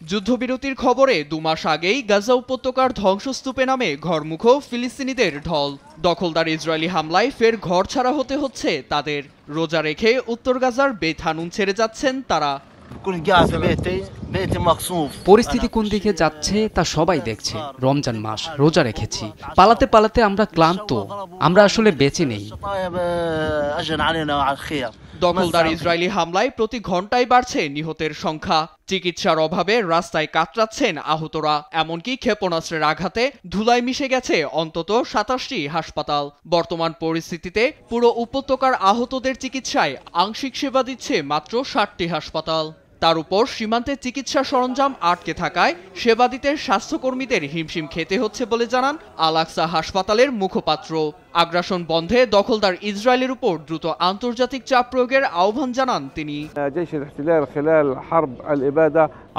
যুদ্ধবিরতির খবরে ২ মাস আগেই গাজা উপত্যকার ধ্বংসস্তূপে নামে ঘরমুখ ফিলিস্তিনিদের ঢল। দখলদার ইসরায়েলি হামলায় ফের ঘর ছাড়া হতে হচ্ছে তাদের। রোজা রেখে উত্তর গাজার বেত হানুন ছেড়ে যাচ্ছেন তারা। পরিস্থিতি কোন দিকে যাচ্ছে তা সবাই দেখছে। রমজান মাস, রোজা রেখেছি, পালাতে পালাতে আমরা ক্লান্ত, আমরা আসলে বেঁচে নেই। দখলদার ইসরায়েলি হামলায় প্রতি ঘন্টায় বাড়ছে নিহতের সংখ্যা। চিকিৎসার অভাবে রাস্তায় কাতরাচ্ছেন আহতরা। এমনকি ক্ষেপণাস্ত্রের আঘাতে ধুলায় মিশে গেছে অন্তত ২৭টি হাসপাতাল। বর্তমান পরিস্থিতিতে পুরো উপত্যকার আহতদের চিকিৎসায় আংশিক সেবা দিচ্ছে মাত্র ৬০টি হাসপাতাল। তার উপর সীমান্তে চিকিৎসা সরঞ্জাম আটকে থাকায় সেবা দিতে স্বাস্থ্যকর্মীদের হিমশিম খেতে হচ্ছে বলে জানান আল আকসা হাসপাতালের মুখপাত্র। আগ্রাসন বন্ধে দখলদার ইসরায়েলের উপর দ্রুত আন্তর্জাতিক চাপ প্রয়োগের আহ্বান জানান তিনি।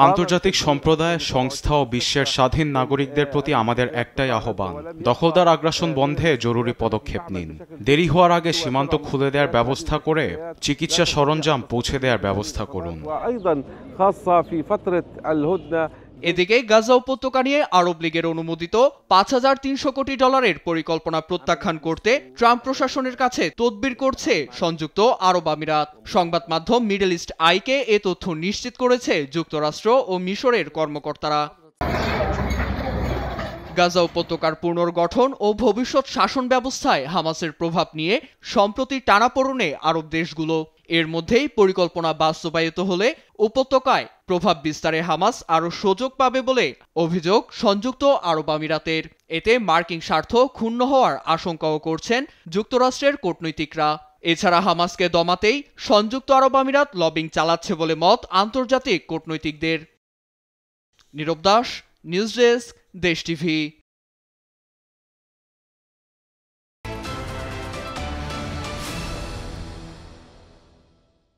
আন্তর্জাতিক সম্প্রদায়, সংস্থা ও বিশ্বের স্বাধীন নাগরিকদের প্রতি আমাদের একটাই আহ্বান, দখলদার আগ্রাসন বন্ধে জরুরি পদক্ষেপ নিন। দেরি হওয়ার আগে সীমান্ত খুলে দেওয়ার ব্যবস্থা করে চিকিৎসা সরঞ্জাম পৌঁছে দেওয়ার ব্যবস্থা করুন। এদিকে গাজা উপত্যকা নিয়ে আরব লীগের অনুমোদিত $৫,৩০০ কোটি পরিকল্পনা প্রত্যাখ্যান করতে ট্রাম্প প্রশাসনের কাছে তদবির করছে সংযুক্ত আরব আমিরাত। সংবাদ মাধ্যম মিডল ইস্ট আইকে এ তথ্য নিশ্চিত করেছে যুক্তরাষ্ট্র ও মিশরের কর্মকর্তারা। গাজা উপত্যকার পুনর্গঠন ও ভবিষ্যৎ শাসন ব্যবস্থায় হামাসের প্রভাব নিয়ে সম্প্রতি টানাপোড়েনে আরব দেশগুলো। এর মধ্যেই পরিকল্পনা বাস্তবায়িত হলে উপত্যকায় প্রভাব বিস্তারে হামাস আরও সুযোগ পাবে বলে অভিযোগ সংযুক্ত আরব আমিরাতের। এতে মার্কিন স্বার্থ ক্ষুণ্ণ হওয়ার আশঙ্কাও করছেন যুক্তরাষ্ট্রের কূটনীতিকরা। এছাড়া হামাসকে দমাতেই সংযুক্ত আরব আমিরাত লবিং চালাচ্ছে বলে মত আন্তর্জাতিক কূটনীতিকদের। নীরব দাস, নিউজ ডেস্ক, দেশ টিভি।